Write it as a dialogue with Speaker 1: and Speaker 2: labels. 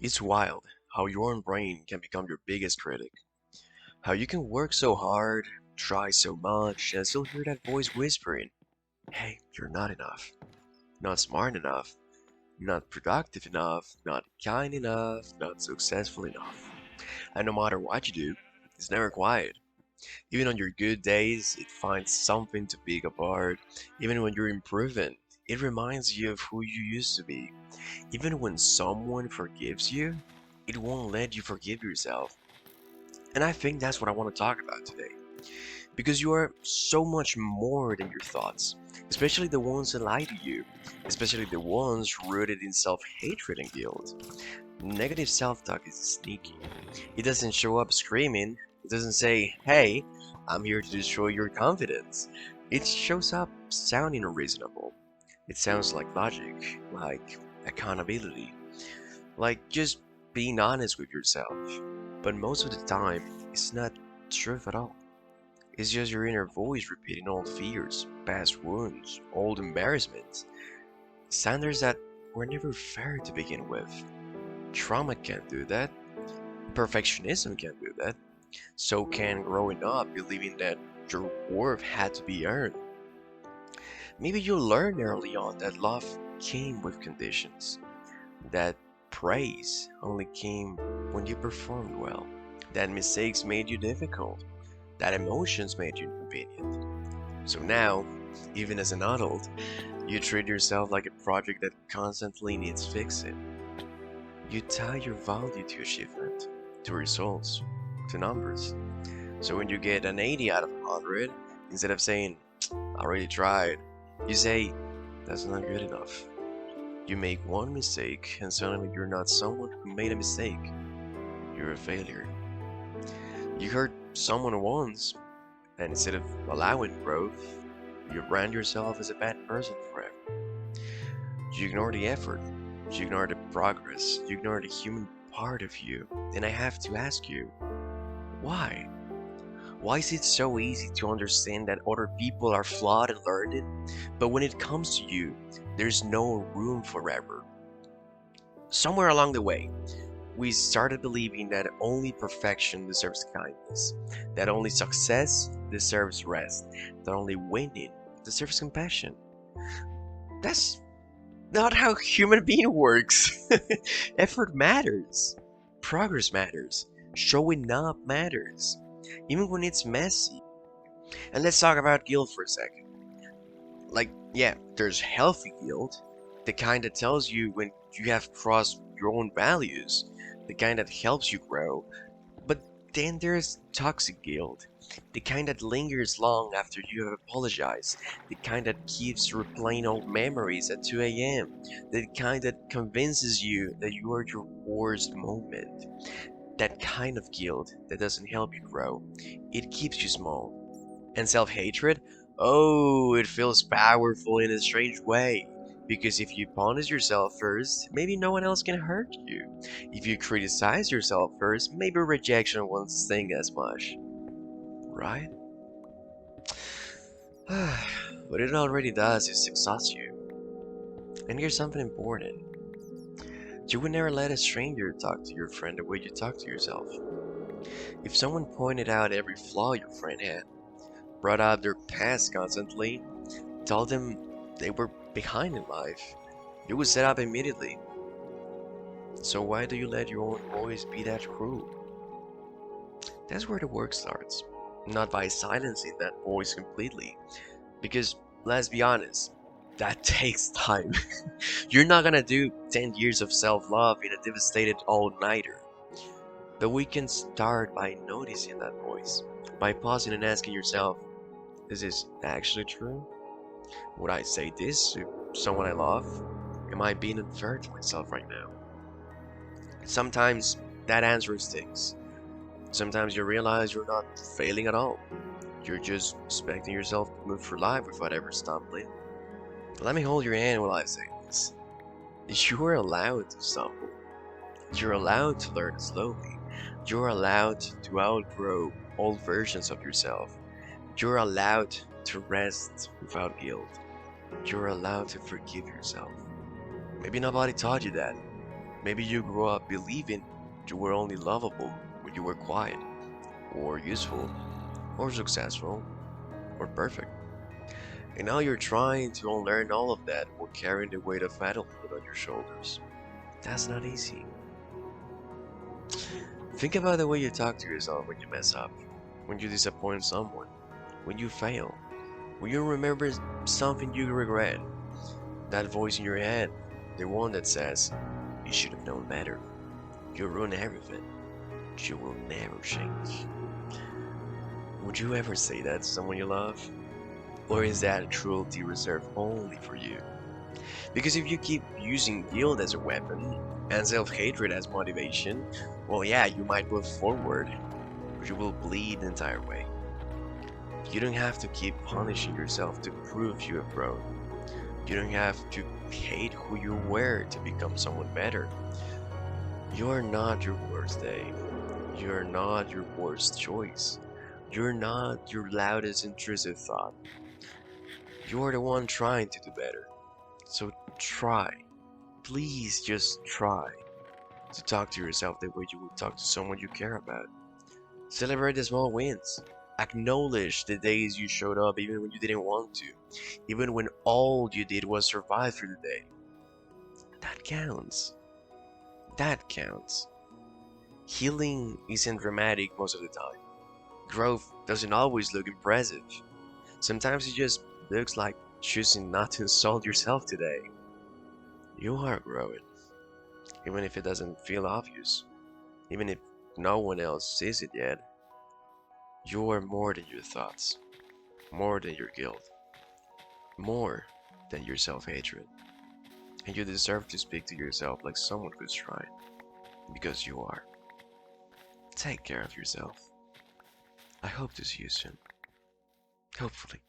Speaker 1: It's wild how your own brain can become your biggest critic. How you can work so hard, try so much, and still hear that voice whispering, hey, you're not enough, not smart enough, not productive enough, not kind enough, not successful enough. And no matter what you do, it's never quiet. Even on your good days, it finds something to pick apart. Even when you're improving, it reminds you of who you used to be. Even when someone forgives you, it won't let you forgive yourself. And I think that's what I want to talk about today. Because you are so much more than your thoughts, especially the ones that lie to you, especially the ones rooted in self hatred and guilt. Negative self talk is sneaky. It doesn't show up screaming, it doesn't say, hey, I'm here to destroy your confidence. It shows up sounding reasonable. It sounds like logic, like accountability, like just being honest with yourself. But most of the time, it's not truth at all. It's just your inner voice repeating old fears, past wounds, old embarrassments, standards that were never fair to begin with. Trauma can't do that. Perfectionism can't do that. So can growing up believing that your worth had to be earned. Maybe you learned early on that love came with conditions, that praise only came when you performed well, that mistakes made you difficult, that emotions made you inconvenient. So now, even as an adult, you treat yourself like a project that constantly needs fixing. You tie your value to achievement, to results, to numbers. So when you get an 80 out of 100, instead of saying, I really tried, you say, that's not good enough. You make one mistake, and suddenly you're not someone who made a mistake. You're a failure. You hurt someone once, and instead of allowing growth, you brand yourself as a bad person forever. You ignore the effort, you ignore the progress, you ignore the human part of you. And I have to ask you, why? Why is it so easy to understand that other people are flawed and learned, but when it comes to you, there's no room for error? Somewhere along the way, we started believing that only perfection deserves kindness, that only success deserves rest, that only winning deserves compassion. That's not how human being works. Effort matters. Progress matters. Showing up matters. Even when it's messy. And let's talk about guilt for a second. Like, yeah, there's healthy guilt, the kind that tells you when you have crossed your own values, the kind that helps you grow. But then there's toxic guilt, the kind that lingers long after you have apologized, the kind that keeps replaying old memories at 2 a.m., the kind that convinces you that you are your worst moment, that kind of guilt that doesn't help you grow. It keeps you small. And self hatred? Oh, it feels powerful in a strange way. Because if you punish yourself first, maybe no one else can hurt you. If you criticize yourself first, maybe rejection won't sting as much. Right? What it already does is exhaust you. And here's something important. You would never let a stranger talk to your friend the way you talk to yourself. If someone pointed out every flaw your friend had, brought up their past constantly, told them they were behind in life, you would set up immediately. So why do you let your own voice be that cruel? That's where the work starts. Not by silencing that voice completely. Because, let's be honest, that takes time. You're not gonna do 10 years of self love in a devastated all nighter. But we can start by noticing that voice. By pausing and asking yourself, is this actually true? Would I say this to someone I love? Am I being unfair to myself right now? Sometimes that answer sticks. Sometimes you realize you're not failing at all. You're just expecting yourself to move through life without ever stumbling. Let me hold your hand while I say this. You're allowed to stumble. You're allowed to learn slowly. You're allowed to outgrow old versions of yourself. You're allowed to rest without guilt. You're allowed to forgive yourself. Maybe nobody taught you that. Maybe you grew up believing you were only lovable when you were quiet, or useful, or successful, or perfect. And now you're trying to unlearn all of that while carrying the weight of adulthood on your shoulders. That's not easy. Think about the way you talk to yourself when you mess up, when you disappoint someone, when you fail, when you remember something you regret. That voice in your head, the one that says, you should have known better. You ruin everything. You will never change. Would you ever say that to someone you love? Or is that cruelty reserved only for you? Because if you keep using guilt as a weapon and self-hatred as motivation, well, yeah, you might move forward, but you will bleed the entire way. You don't have to keep punishing yourself to prove you have grown. You don't have to hate who you were to become someone better. You're not your worst day. You're not your worst choice. You're not your loudest intrusive thought. You're the one trying to do better. So try. Please just try to talk to yourself the way you would talk to someone you care about. Celebrate the small wins. Acknowledge the days you showed up even when you didn't want to, even when all you did was survive through the day. That counts. That counts. Healing isn't dramatic most of the time. Growth doesn't always look impressive. Sometimes it just looks like choosing not to insult yourself today. You are growing, even if it doesn't feel obvious, even if no one else sees it yet. You are more than your thoughts, more than your guilt, more than your self-hatred. And you deserve to speak to yourself like someone who's trying, because you are. Take care of yourself. I hope to see you soon. Hopefully.